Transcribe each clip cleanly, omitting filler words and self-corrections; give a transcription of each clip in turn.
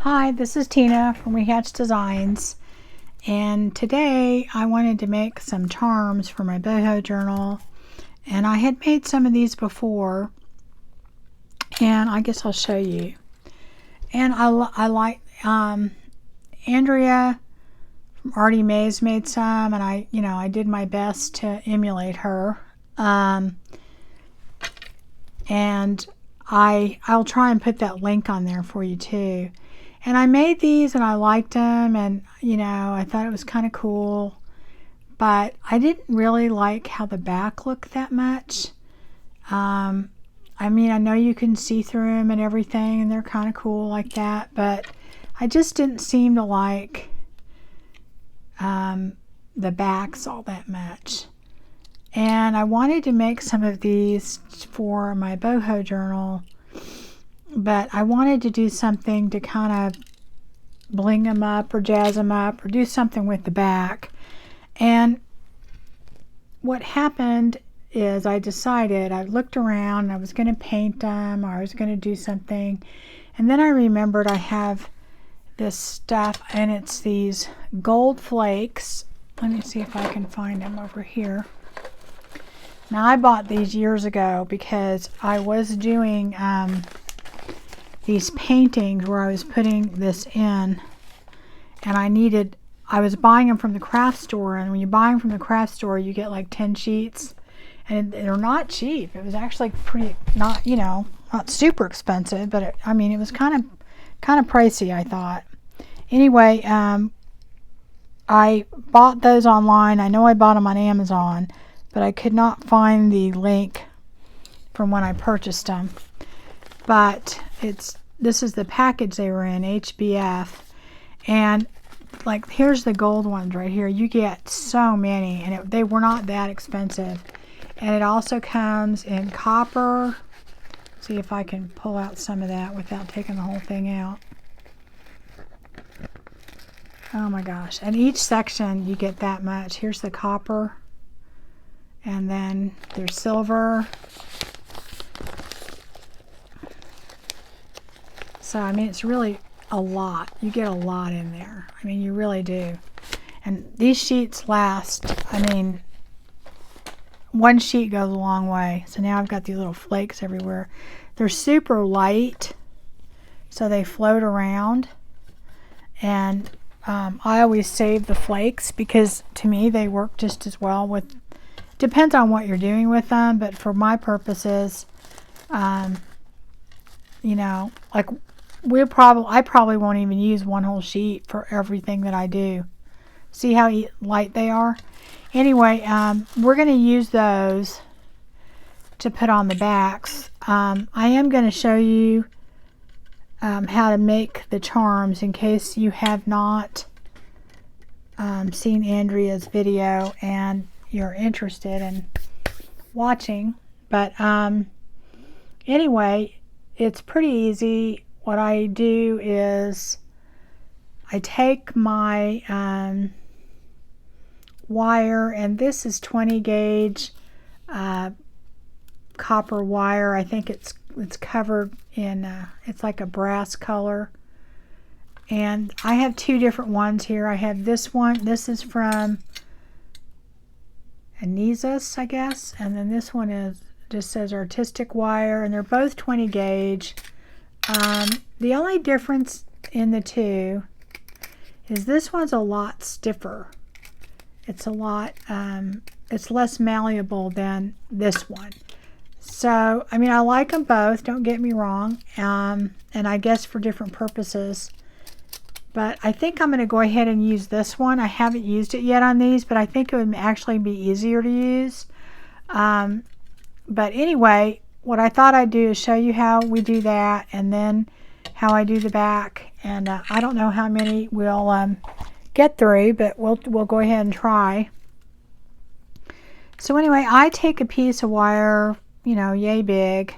Hi, this is Tina from We Hatch Designs, and today I wanted to make some charms for my boho journal, and I had made some of these before, and I guess I'll show you. And I like Andrea from Artie Mae's made some, and I did my best to emulate her, and I'll try and put that link on there for you too. And I made these and I liked them, and I thought it was kind of cool, but I didn't really like how the back looked that much. I mean, I know you can see through them and everything, and they're kind of cool like that, but I just didn't seem to like the backs all that much. And I wanted to make some of these for my boho journal, but I wanted to do something to kind of bling them up or jazz them up or do something with the back. And what happened is I looked around and I was going to paint them or I was going to do something, and then I remembered I have this stuff, and it's these gold flakes. Let me see if I can find them over here. Now, I bought these years ago because I was doing these paintings where I was putting this in, and I was buying them from the craft store, and when you buy them from the craft store you get like 10 sheets, and they're not cheap. It was actually pretty, not super expensive, but it was kind of pricey, I thought. Anyway, I bought those online. I know I bought them on Amazon, but I could not find the link from when I purchased them. But this is the package they were in, HBF, and like here's the gold ones right here. You get so many, and they were not that expensive. And it also comes in copper. See if I can pull out some of that without taking the whole thing out. Oh my gosh. And each section you get that much. Here's the copper, and then there's silver. So it's really a lot. You get a lot in there. You really do. And these sheets last, one sheet goes a long way. So now I've got these little flakes everywhere. They're super light, so they float around. And I always save the flakes because to me they work just as well with, depends on what you're doing with them, but for my purposes, like I probably won't even use one whole sheet for everything that I do. See how light they are? Anyway, we're going to use those to put on the backs. I am going to show you how to make the charms in case you have not seen Andrea's video and you're interested in watching. But anyway, it's pretty easy. What I do is I take my wire, and this is 20 gauge copper wire. I think it's covered in it's like a brass color, and I have two different ones here. I have this one. This is from Anesis, I guess, and then this one just says artistic wire, and they're both 20 gauge. The only difference in the two is this one's a lot stiffer. It's a lot it's less malleable than this one. So I like them both, don't get me wrong, and I guess for different purposes, but I think I'm going to go ahead and use this one. I haven't used it yet on these, but I think it would actually be easier to use. But anyway, what I thought I'd do is show you how we do that, and then how I do the back. And I don't know how many we'll get through, but we'll go ahead and try. So anyway, I take a piece of wire, yay big,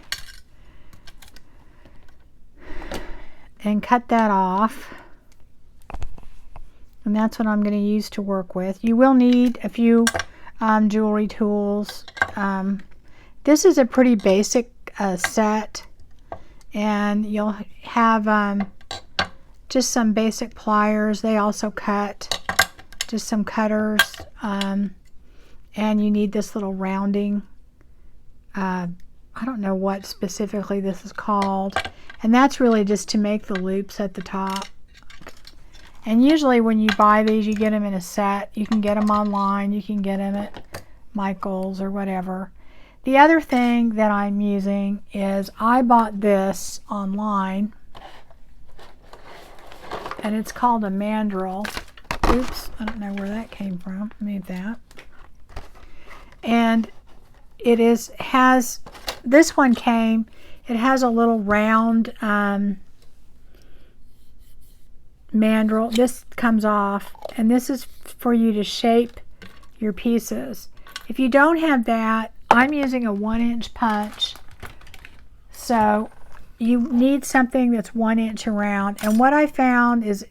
and cut that off. And that's what I'm going to use to work with. You will need a few jewelry tools. This is a pretty basic set, and you'll have just some basic pliers. They also cut, just some cutters. And you need this little rounding. I don't know what specifically this is called. And that's really just to make the loops at the top. And usually when you buy these, you get them in a set. You can get them online. You can get them at Michael's or whatever. The other thing that I'm using is I bought this online. And it's called a Mandrel. Oops, I don't know where that came from. Move that. And it has, this one came, it has a little round mandrel. This comes off, and this is for you to shape your pieces. If you don't have that, I'm using a 1-inch punch. So you need something that's 1 inch around. And what I found is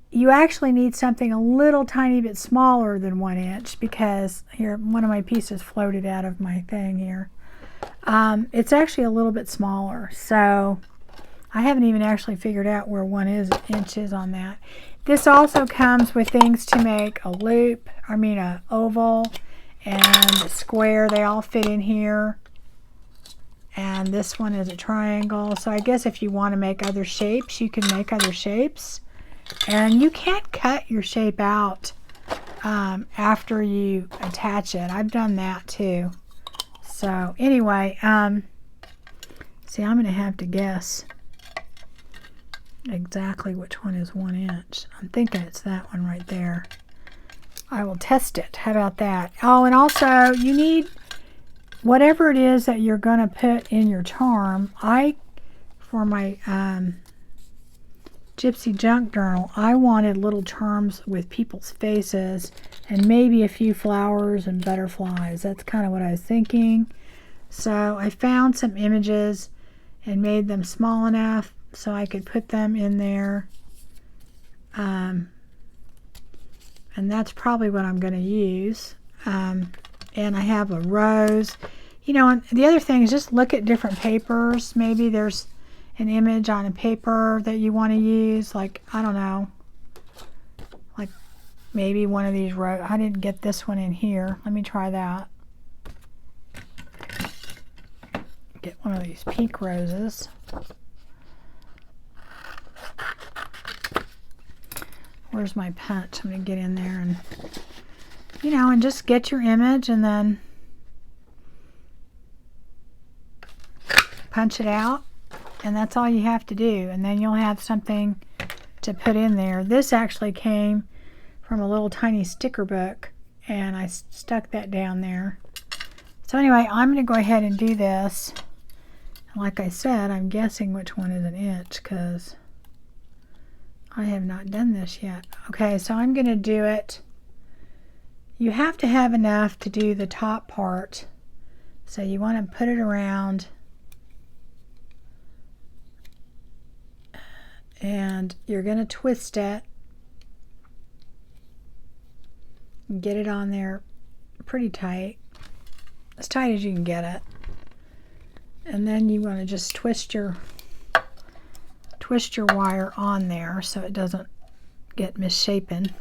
you actually need something a little tiny bit smaller than 1 inch, because here, one of my pieces floated out of my thing here. It's actually a little bit smaller. So I haven't even actually figured out where 1 inch is on that. This also comes with things to make a loop, a oval and a square. They all fit in here. And this one is a triangle. So I guess if you want to make other shapes, you can make other shapes. And you can't cut your shape out after you attach it. I've done that too. So anyway, see, I'm going to have to guess exactly which one is 1 inch. I'm thinking it's that one right there. I will test it. How about that? Oh, and also you need whatever it is that you're going to put in your charm. For my Gypsy Junk Journal, I wanted little charms with people's faces and maybe a few flowers and butterflies. That's kind of what I was thinking. So I found some images and made them small enough so I could put them in there. And that's probably what I'm going to use. And I have a rose. And the other thing is just look at different papers. Maybe there's an image on a paper that you want to use. Like, I don't know. Like maybe one of these roses. I didn't get this one in here. Let me try that. Get one of these pink roses. Where's my punch? I'm going to get in there and, and just get your image and then punch it out. And that's all you have to do. And then you'll have something to put in there. This actually came from a little tiny sticker book, and I stuck that down there. So anyway, I'm going to go ahead and do this. And like I said, I'm guessing which one is 1 inch because I have not done this yet. Okay, so I'm going to do it. You have to have enough to do the top part. So you want to put it around. And you're going to twist it and get it on there pretty tight, as tight as you can get it. And then you want to just twist your wire on there so it doesn't get misshapen.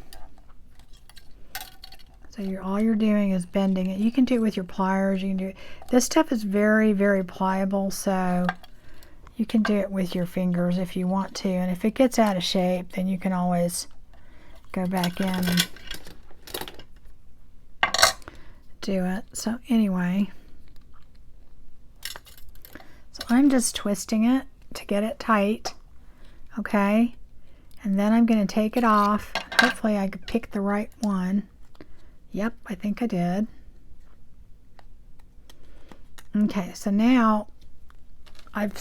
So all you're doing is bending it. You can do it with your pliers. You can do it. This stuff is very, very pliable, so you can do it with your fingers if you want to. And if it gets out of shape, then you can always go back in and do it. So anyway, so I'm just twisting it to get it tight. Okay. And then I'm going to take it off. Hopefully I could pick the right one. Yep, I think I did. Okay, so now I've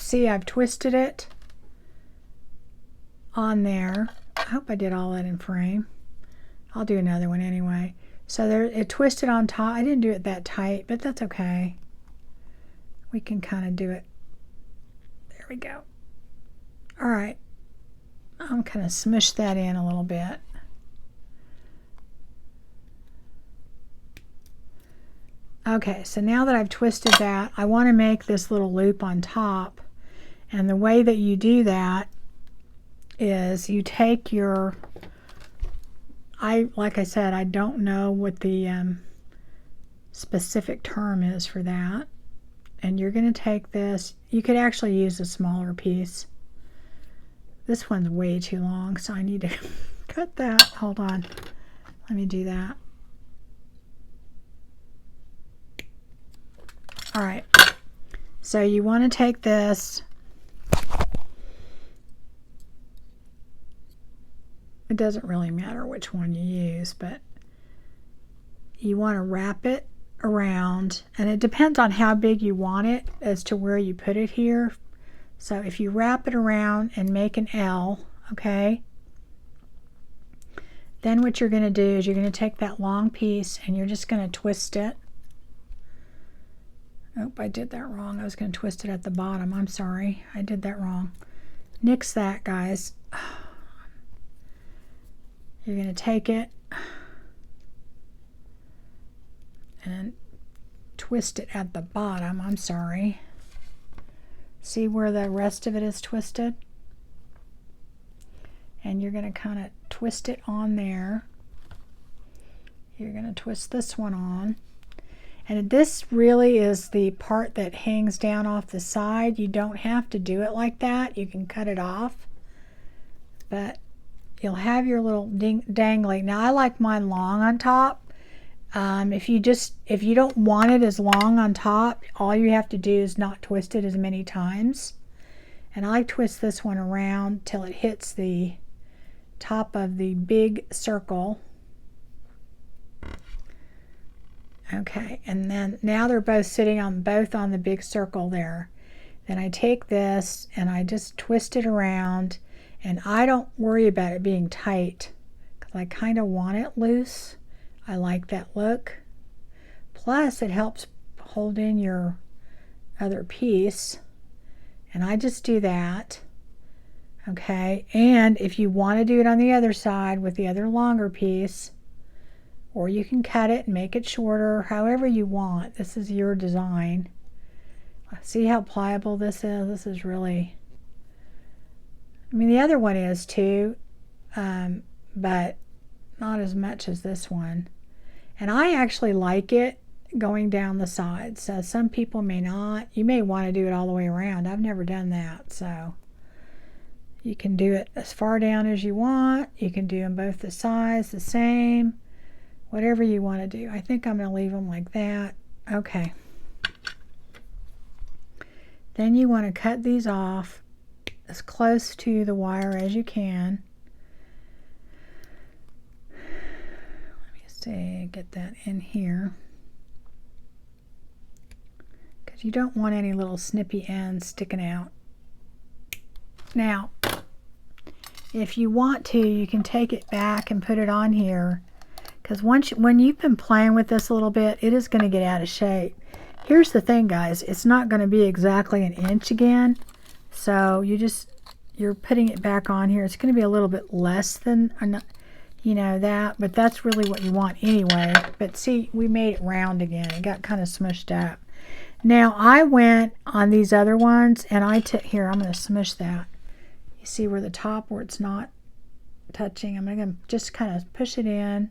twisted it on there. I hope I did all that in frame. I'll do another one anyway. So there, it twisted on top. I didn't do it that tight, but that's okay. We can kind of do it. There we go. All right. I'm kind of smush that in a little bit. Okay, so now that I've twisted that, I want to make this little loop on top. And the way that you do that, is you take your, like I said, I don't know what the specific term is for that. And you're going to take this. You could actually use a smaller piece. This one's way too long, so I need to cut that. Hold on. Let me do that. All right. So you want to take this. It doesn't really matter which one you use, but you want to wrap it around, and it depends on how big you want it as to where you put it here. So if you wrap it around and make an L, okay, then what you're going to do is you're going to take that long piece and you're just going to twist it. Oh, I did that wrong. I was going to twist it at the bottom. I'm sorry. I did that wrong. Nix that, guys. You're going to take it and twist it at the bottom. I'm sorry. See where the rest of it is twisted? And you're going to kind of twist it on there. You're going to twist this one on. And this really is the part that hangs down off the side. You don't have to do it like that. You can cut it off. But you'll have your little dangly. Now I like mine long on top. If you don't want it as long on top, all you have to do is not twist it as many times. And I twist this one around till it hits the top of the big circle. Okay, and then now they're both sitting on the big circle there. Then I take this and I just twist it around, and I don't worry about it being tight because I kind of want it loose. I like that look. Plus it helps hold in your other piece, and I just do that. Okay, and if you want to do it on the other side with the other longer piece, or you can cut it and make it shorter, however you want. This is your design. See how pliable this is? This is really, I mean, the other one is too, but not as much as this one. And I actually like it going down the sides. So some people may not. You may want to do it all the way around. I've never done that. So you can do it as far down as you want. You can do them both the sides the same. Whatever you want to do. I think I'm going to leave them like that. Okay. Then you want to cut these off as close to the wire as you can. Let me see, get that in here. Because you don't want any little snippy ends sticking out. Now, if you want to, you can take it back and put it on here. Because when you've been playing with this a little bit, it is going to get out of shape. Here's the thing, guys. It's not going to be exactly an inch again. So you're putting it back on here. It's going to be a little bit less than, you know, that. But that's really what you want anyway. But see, we made it round again. It got kind of smushed up. Now, I went on these other ones, and here, I'm going to smush that. You see where the top, where it's not touching, I'm going to just kind of push it in.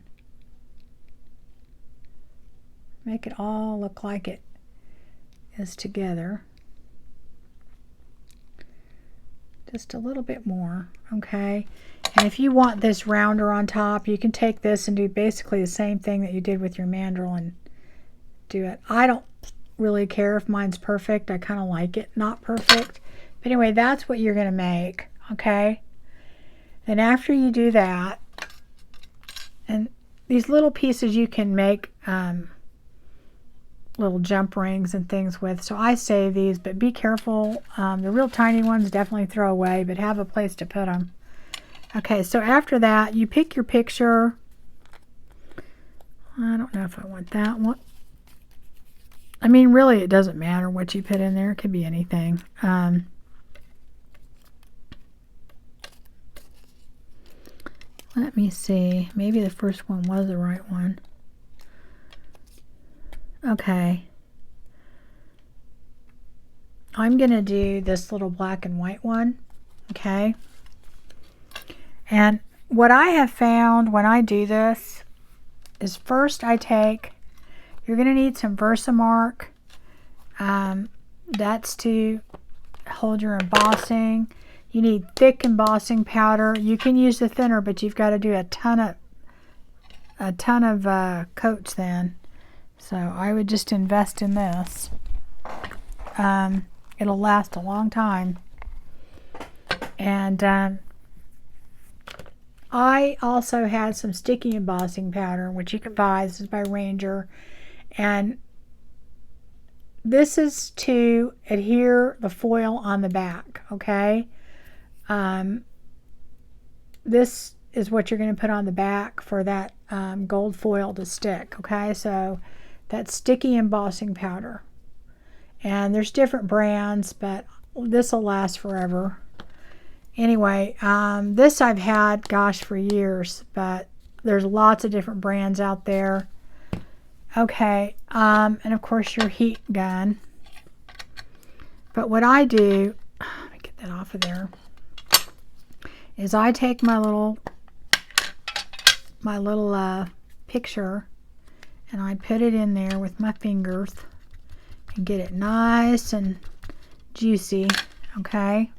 Make it all look like it is together. Just a little bit more, okay? And if you want this rounder on top, you can take this and do basically the same thing that you did with your mandrel and do it. I don't really care if mine's perfect. I kind of like it not perfect. But anyway, that's what you're going to make, okay? Then after you do that, and these little pieces you can make little jump rings and things with, so I save these, but be careful. The real tiny ones definitely throw away, but have a place to put them. Okay, so after that, you pick your picture. I don't know if I want that one. I mean, really, it doesn't matter what you put in there. It could be anything. Let me see. Maybe the first one was the right one. Okay. I'm going to do this little black and white one. Okay. And what I have found when I do this is first I take, you're going to need some Versamark. That's to hold your embossing. You need thick embossing powder. You can use the thinner, but you've got to do a ton of coats then. So I would just invest in this. It'll last a long time. And I also had some sticky embossing powder, which you can buy. This is by Ranger. And this is to adhere the foil on the back, okay? This is what you're going to put on the back for that gold foil to stick, okay? So that's sticky embossing powder. And there's different brands, but this will last forever. Anyway, this I've had, gosh, for years, but there's lots of different brands out there. Okay, and of course your heat gun. But what I do, let me get that off of there, is I take my little picture and I put it in there with my fingers and get it nice and juicy, okay?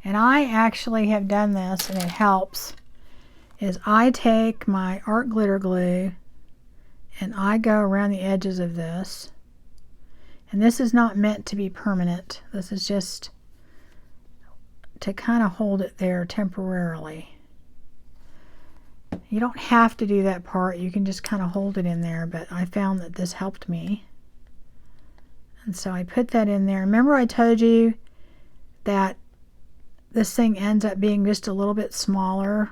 And I actually have done this, and it helps, is I take my art glitter glue and I go around the edges of this. And this is not meant to be permanent. This is just to kind of hold it there temporarily. You don't have to do that part. You can just kind of hold it in there, but I found that this helped me. And so I put that in there. Remember I told you that this thing ends up being just a little bit smaller?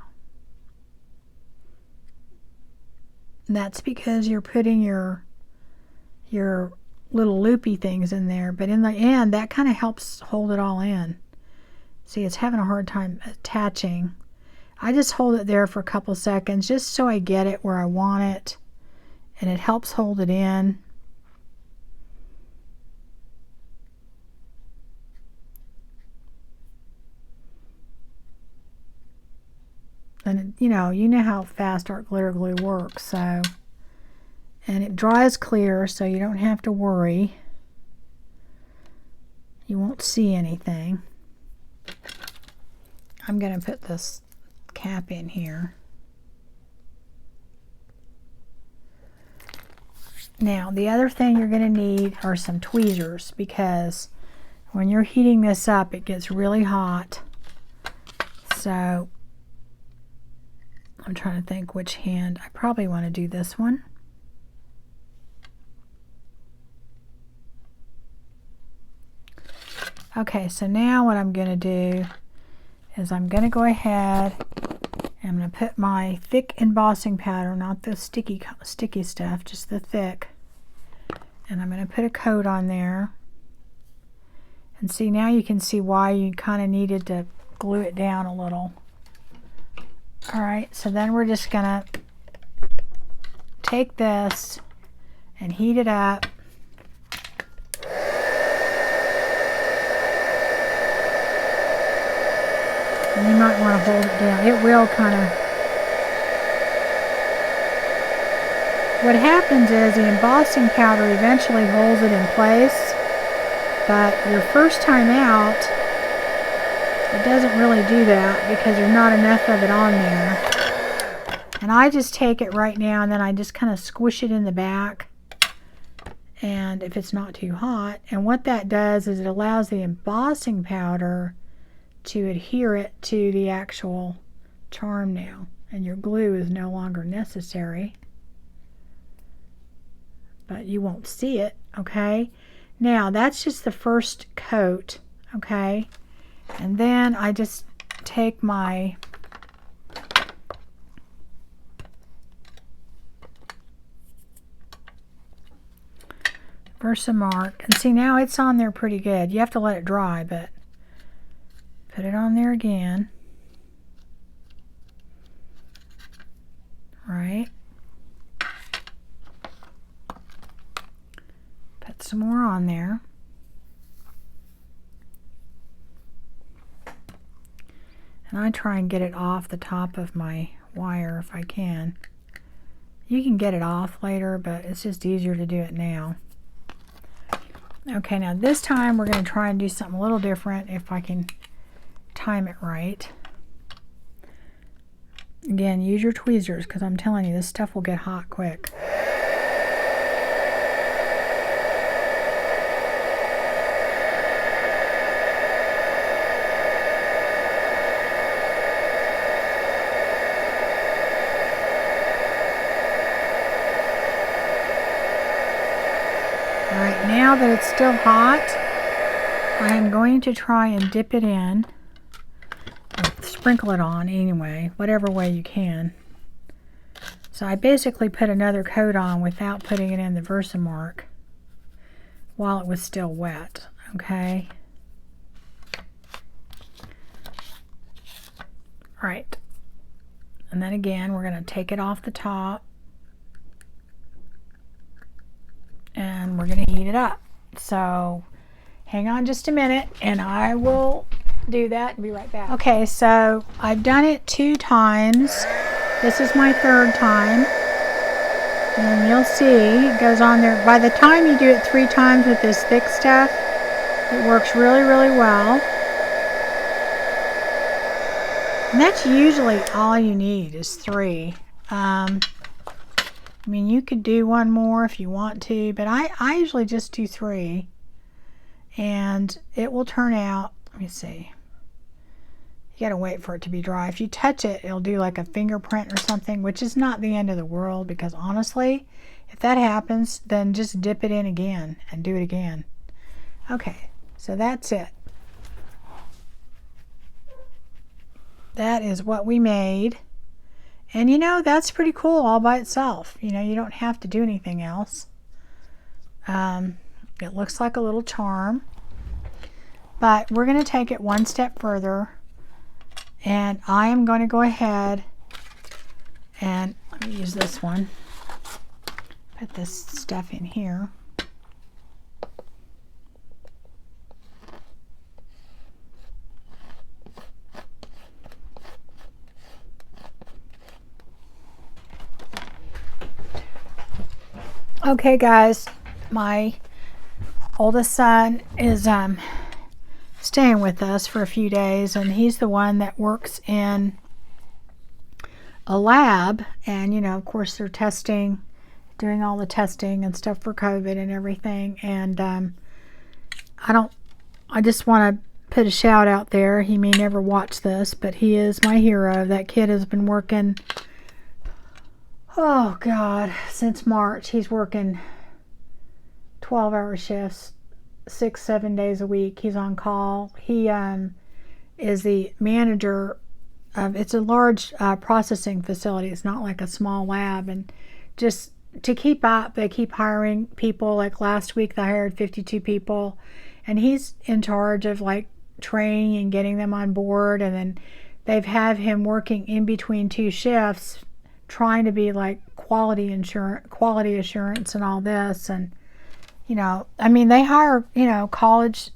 And that's because you're putting your little loopy things in there, but in the end that kind of helps hold it all in. See, it's having a hard time attaching. I just hold it there for a couple seconds just so I get it where I want it, and it helps hold it in. And you know how fast art glitter glue works, so, and it dries clear, so you don't have to worry. You won't see anything. I'm going to put this cap in here. Now, the other thing you're going to need are some tweezers, because when you're heating this up, it gets really hot. So I'm trying to think which hand. I probably want to do this one. Okay, so now what I'm going to do is I'm going to go ahead and I'm going to put my thick embossing powder, not the sticky stuff, just the thick. And I'm going to put a coat on there. And see, now you can see why you kind of needed to glue it down a little. Alright, so then we're just going to take this and heat it up. And you might want to hold it down. It will kind of... What happens is the embossing powder eventually holds it in place, but your first time out, it doesn't really do that because there's not enough of it on there. And I just take it right now and then I just kind of squish it in the back, and if it's not too hot. And what that does is it allows the embossing powder to adhere it to the actual charm now, and your glue is no longer necessary, but you won't see it. Okay, now that's just the first coat. Okay, and then I just take my Versamark, and see, now it's on there pretty good. You have to let it dry, but put it on there again. Right. Put some more on there. And I try and get it off the top of my wire if I can. You can get it off later, but it's just easier to do it now. Okay, now this time we're going to try and do something a little different if I can time it right. Again, use your tweezers because I'm telling you, this stuff will get hot quick. Alright, now that it's still hot, I am going to try and dip it in, or sprinkle it on anyway, whatever way you can. So I basically put another coat on without putting it in the Versamark while it was still wet, okay? Alright, and then again we're going to take it off the top. And we're going to heat it up. So hang on just a minute and I will do that and be right back. Okay, so I've done it 2 times. This is my 3rd time. And you'll see it goes on there. By the time you do it 3 times with this thick stuff, it works really, really well. And that's usually all you need is 3. I mean, you could do 1 more if you want to, but I usually just do 3. And it will turn out, let me see. You gotta wait for it to be dry. If you touch it, it'll do like a fingerprint or something, which is not the end of the world because honestly, if that happens, then just dip it in again and do it again. Okay, so that's it. That is what we made. And you know, that's pretty cool all by itself. You know, you don't have to do anything else. It looks like a little charm. But we're going to take it 1 step further. And I am going to go ahead and let me use this one. Put this stuff in here. Okay guys, my oldest son is staying with us for a few days, and he's the one that works in a lab, and you know, of course they're testing, doing all the testing and stuff for COVID and everything. And I just want to put a shout out there. He may never watch this, but he is my hero. That kid has been working, oh God, since March. He's working 12-hour shifts, 6-7 days a week. He's on call. He is the manager of, it's a large processing facility. It's not like a small lab. And just to keep up, they keep hiring people. Like last week they hired 52 people, and he's in charge of like training and getting them on board. And then they've had him working in between 2 shifts, trying to be like quality assurance and all this. And you know, I mean, they hire, you know, college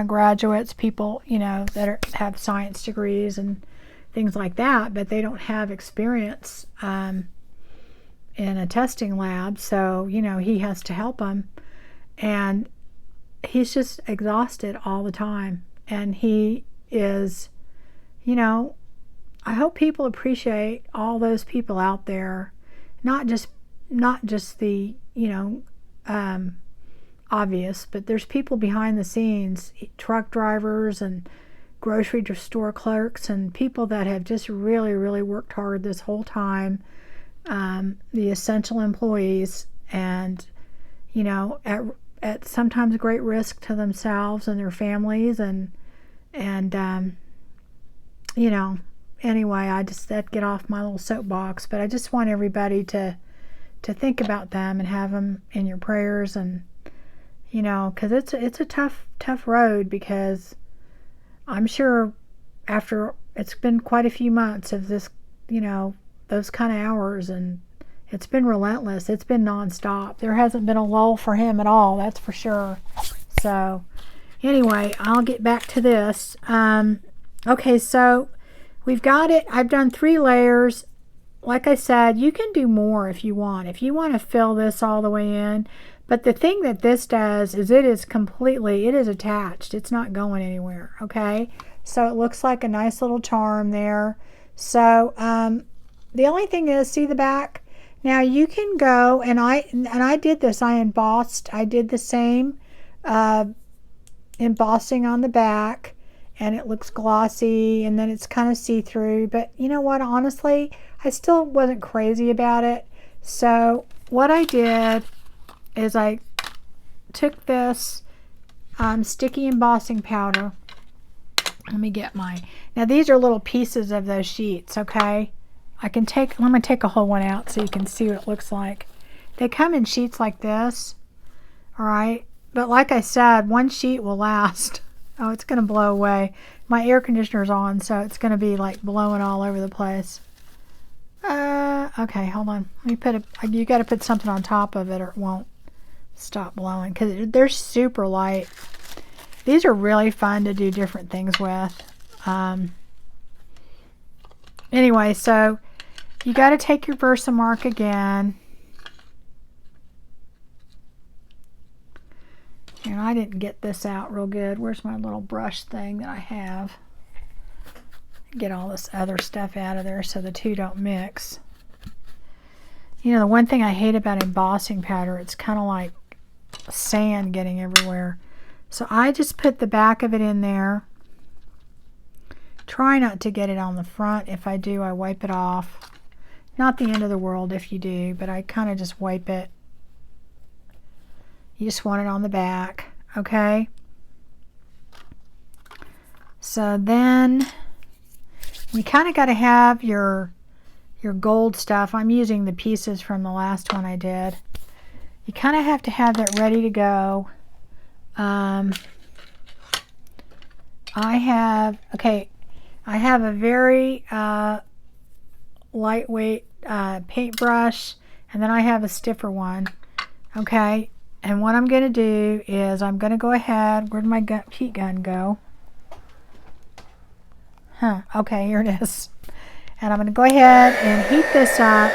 graduates, people, you know, that have science degrees and things like that, but they don't have experience in a testing lab. So, you know, he has to help them, and he's just exhausted all the time. And he is, you know, I hope people appreciate all those people out there, not just the, you know, obvious, but there's people behind the scenes, truck drivers and grocery store clerks and people that have just really, really worked hard this whole time, the essential employees, and you know, at sometimes great risk to themselves and their families, and you know, anyway, I just had to get off my little soapbox, but I just want everybody to think about them and have them in your prayers. And you know, because it's a tough road, because I'm sure after it's been quite a few months of this, you know, those kind of hours, and it's been relentless. It's been nonstop. There hasn't been a lull for him at all, that's for sure. So anyway, I'll get back to this. Okay, so we've got it. I've done 3 layers. Like I said, you can do more if you want. If you want to fill this all the way in. But the thing that this does is it is attached. It's not going anywhere, okay? So it looks like a nice little charm there. So the only thing is, see the back? Now you can go, and I did this. I embossed. I did the same embossing on the back, and it looks glossy, and then it's kind of see-through. But you know what? Honestly, I still wasn't crazy about it. So what I did is I took this sticky embossing powder. Let me get now these are little pieces of those sheets, okay? let me take a whole one out so you can see what it looks like. They come in sheets like this, all right? But like I said, one sheet will last. Oh, it's gonna blow away. My air conditioner's on, so it's gonna be like blowing all over the place. Okay, hold on. Let me you gotta put something on top of it or it won't stop blowing, because they're super light. These are really fun to do different things with. Anyway, so you got to take your Versamark again. And I didn't get this out real good. Where's my little brush thing that I have? Get all this other stuff out of there so the two don't mix. You know, the one thing I hate about embossing powder, it's kind of like sand getting everywhere. So I just put the back of it in there. Try not to get it on the front. If I do, I wipe it off. Not the end of the world if you do, but I kind of just wipe it. You just want it on the back, okay? So then we kind of got to have your gold stuff. I'm using the pieces from the last one I did. You kind of have to have that ready to go. I have a very lightweight paintbrush, and then I have a stiffer one, okay? And what I'm going to do is I'm going to go ahead, where'd my heat gun go? Okay, here it is. And I'm going to go ahead and heat this up.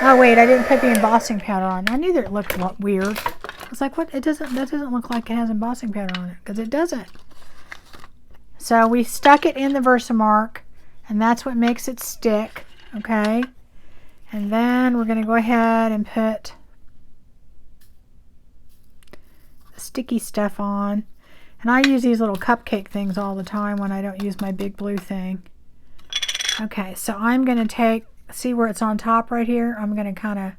Oh wait, I didn't put the embossing powder on. I knew that it looked weird. I was like, what? That doesn't look like it has embossing powder on it, because it doesn't. So we stuck it in the Versamark, and that's what makes it stick, okay? And then we're going to go ahead and put the sticky stuff on. And I use these little cupcake things all the time when I don't use my big blue thing. Okay, so I'm going to see where it's on top right here? I'm going to kind of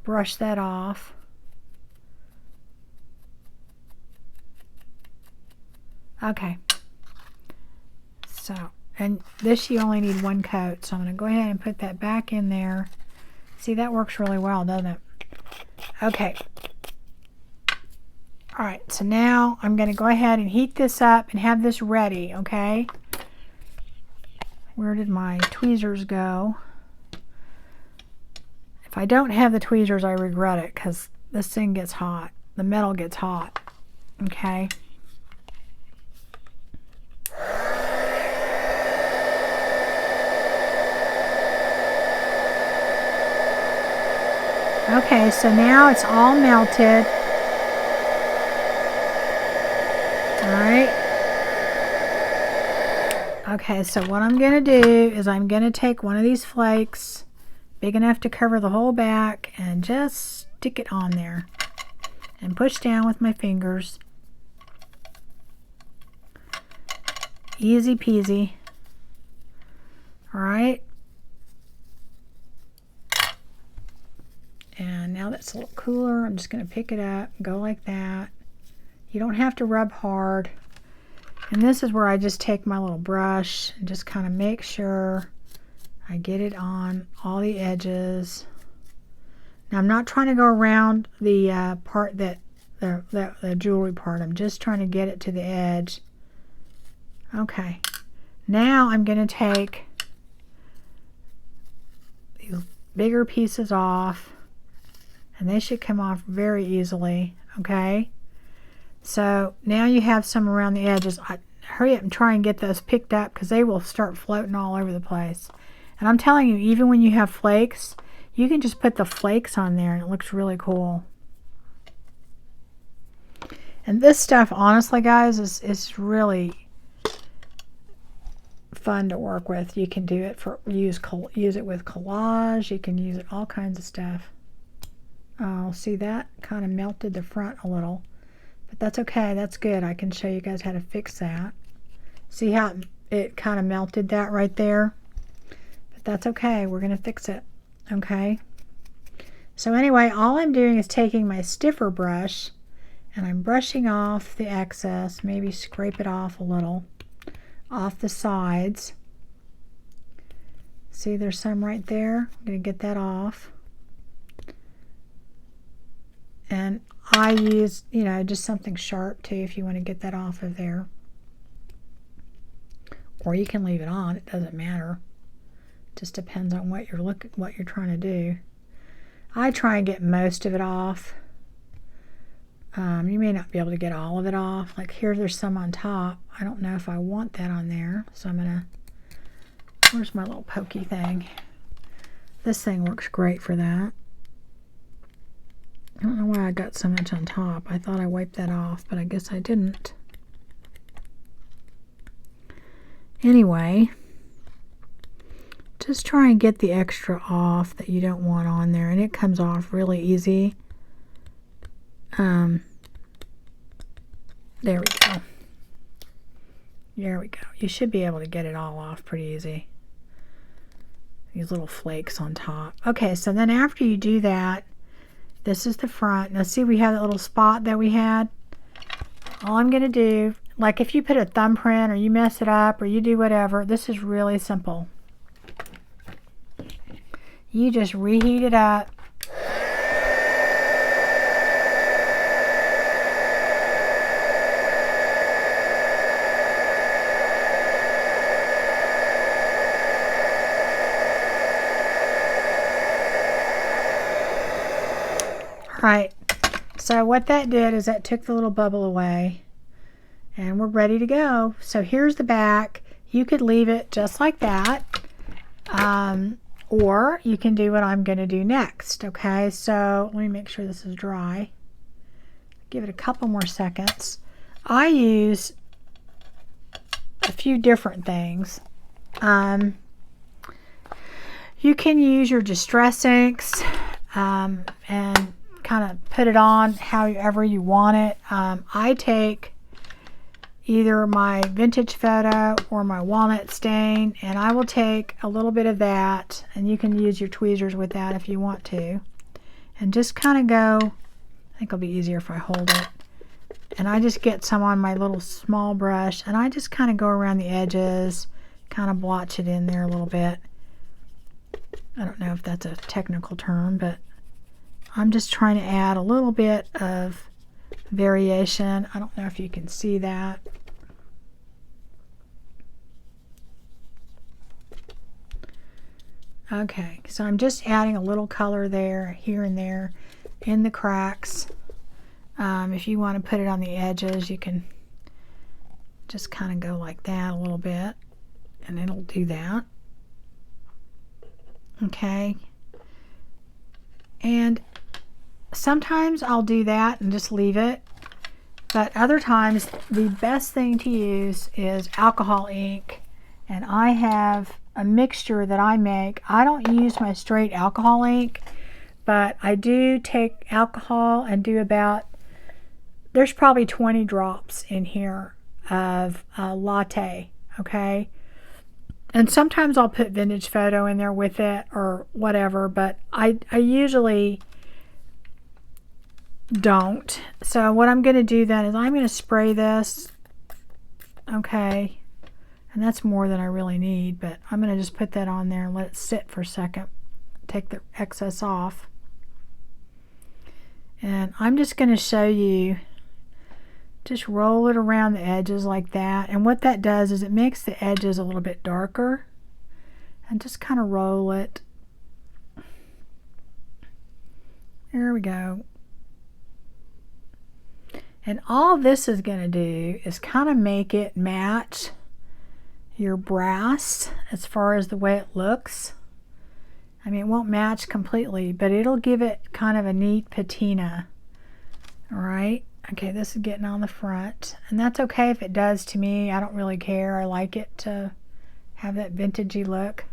brush that off. Okay. So, and this you only need one coat, so I'm going to go ahead and put that back in there. See, that works really well, doesn't it? Okay. Alright, so now I'm going to go ahead and heat this up and have this ready, okay? Where did my tweezers go? If I don't have the tweezers, I regret it, because this thing gets hot. The metal gets hot, okay? Okay, so now it's all melted. Alright. Okay, so what I'm going to do is I'm going to take one of these flakes, big enough to cover the whole back, and just stick it on there. And push down with my fingers. Easy peasy. Alright. And now that's a little cooler. I'm just going to pick it up and go like that. You don't have to rub hard. And this is where I just take my little brush and just kind of make sure I get it on all the edges. Now I'm not trying to go around the part that the jewelry part. I'm just trying to get it to the edge. Okay. Now I'm going to take these bigger pieces off. And they should come off very easily, okay? So now you have some around the edges. hurry up and try and get those picked up because they will start floating all over the place. And I'm telling you, even when you have flakes, you can just put the flakes on there and it looks really cool. And this stuff, honestly, guys, is really fun to work with. You can do it for use it with collage. You can use it all kinds of stuff. Oh, see, that kind of melted the front a little, but that's okay. That's good. I can show you guys how to fix that. See how it kind of melted that right there? But that's okay. We're going to fix it. Okay. So anyway, all I'm doing is taking my stiffer brush and I'm brushing off the excess, maybe scrape it off a little, off the sides. See, there's some right there. I'm going to get that off. And I use, you know, just something sharp too if you want to get that off of there. Or you can leave it on, it doesn't matter. It just depends on what you're trying to do. I try and get most of it off. You may not be able to get all of it off. Like here, there's some on top. I don't know if I want that on there. So I'm gonna, where's my little pokey thing? This thing works great for that. I don't know why I got so much on top. I thought I wiped that off, but I guess I didn't. Anyway, just try and get the extra off that you don't want on there, and it comes off really easy. There we go. There we go. You should be able to get it all off pretty easy. These little flakes on top. Okay, so then after you do that, this is the front. Now see, we have that little spot that we had. All I'm going to do, like if you put a thumbprint or you mess it up or you do whatever, this is really simple. You just reheat it up. Right, so what that did is that took the little bubble away and we're ready to go. So here's the back. You could leave it just like that, or you can do what I'm going to do next. Okay, so let me make sure this is dry. Give it a couple more seconds. I use a few different things. You can use your distress inks and kind of put it on however you want it. I take either my vintage photo or my walnut stain, and I will take a little bit of that, and you can use your tweezers with that if you want to, and just kind of go, I think it'll be easier if I hold it, and I just get some on my little small brush and I just kind of go around the edges, kind of blotch it in there a little bit. I don't know if that's a technical term, but I'm just trying to add a little bit of variation. I don't know if you can see that. Okay, so I'm just adding a little color there, here and there, in the cracks. If you want to put it on the edges, you can just kind of go like that a little bit, and it'll do that. Okay. And sometimes I'll do that and just leave it, but other times the best thing to use is alcohol ink, and I have a mixture that I make. I don't use my straight alcohol ink, but I do take alcohol and do about, there's probably 20 drops in here of latte, okay? And sometimes I'll put vintage photo in there with it or whatever, but I usually don't. So what I'm going to do then is I'm going to spray this, okay, and that's more than I really need, but I'm going to just put that on there and let it sit for a second, take the excess off. And I'm just going to show you, just roll it around the edges like that, and what that does is it makes the edges a little bit darker, and just kind of roll it. There we go. And all this is going to do is kind of make it match your brass as far as the way it looks. I mean, it won't match completely, but it'll give it kind of a neat patina. All right. Okay, this is getting on the front. And that's okay if it does to me. I don't really care. I like it to have that vintagey look.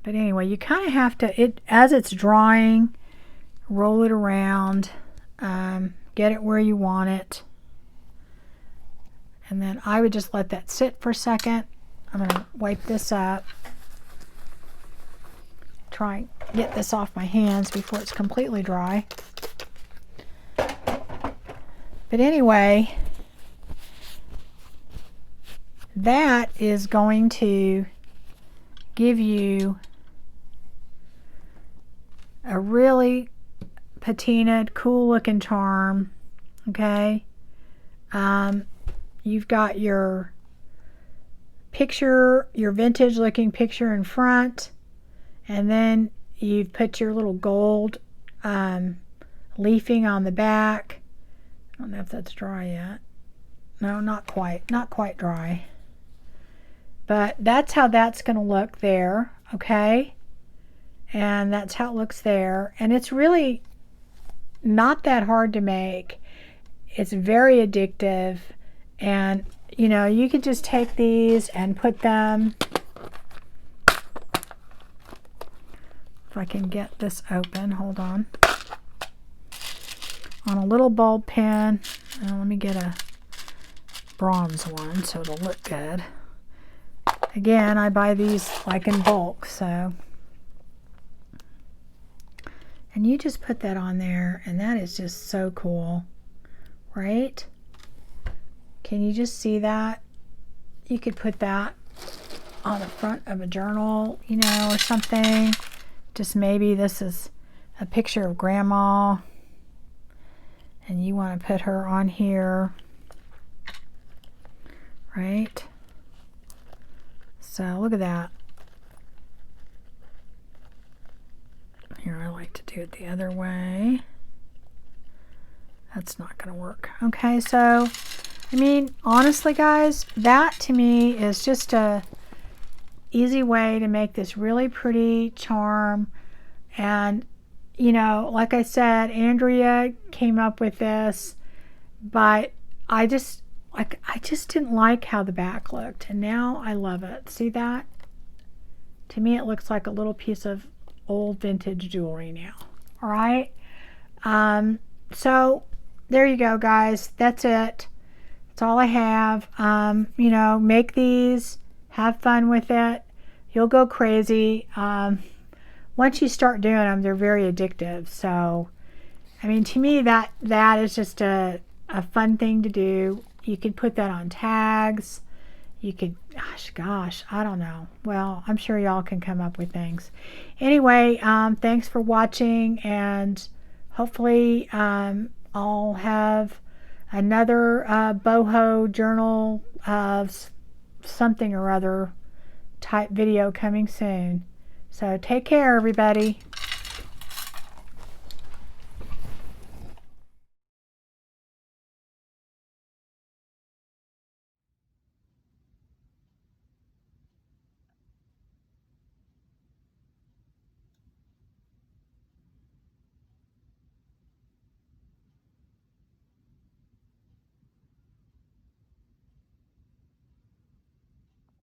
But anyway, you kind of have to, as it's drying, roll it around, get it where you want it. And then I would just let that sit for a second. I'm going to wipe this up. Try and get this off my hands before it's completely dry. But anyway, that is going to give you a really patinaed, cool looking charm. Okay. You've got your picture, your vintage looking picture in front, and then you've put your little gold leafing on the back. I don't know if that's dry yet. No, not quite dry. But that's how that's going to look there, okay? And that's how it looks there. And it's really not that hard to make. It's very addictive. And, you know, you could just take these and put them, if I can get this open, hold on a little bulb pen. Let me get a bronze one so it'll look good. Again, I buy these like in bulk, so. And you just put that on there, and that is just so cool, right? Can you just see that? You could put that on the front of a journal, you know, or something. Just maybe this is a picture of Grandma, and you want to put her on here, right? So look at that. Here, I like to do it the other way. That's not going to work. Okay, so, I mean, honestly, guys, that to me is just a easy way to make this really pretty charm. And, you know, like I said, Andrea came up with this, but I just didn't like how the back looked, and now I love it. See that? To me, it looks like a little piece of old vintage jewelry now. All right. So there you go, guys. That's it. That's all I have. You know, make these, have fun with it. You'll go crazy. Once you start doing them, they're very addictive. So, I mean, to me, that is just a fun thing to do. You could put that on tags. You could, gosh, I don't know. Well, I'm sure y'all can come up with things. Anyway, thanks for watching, and hopefully I'll have another boho journal of something or other type video coming soon. So take care, everybody.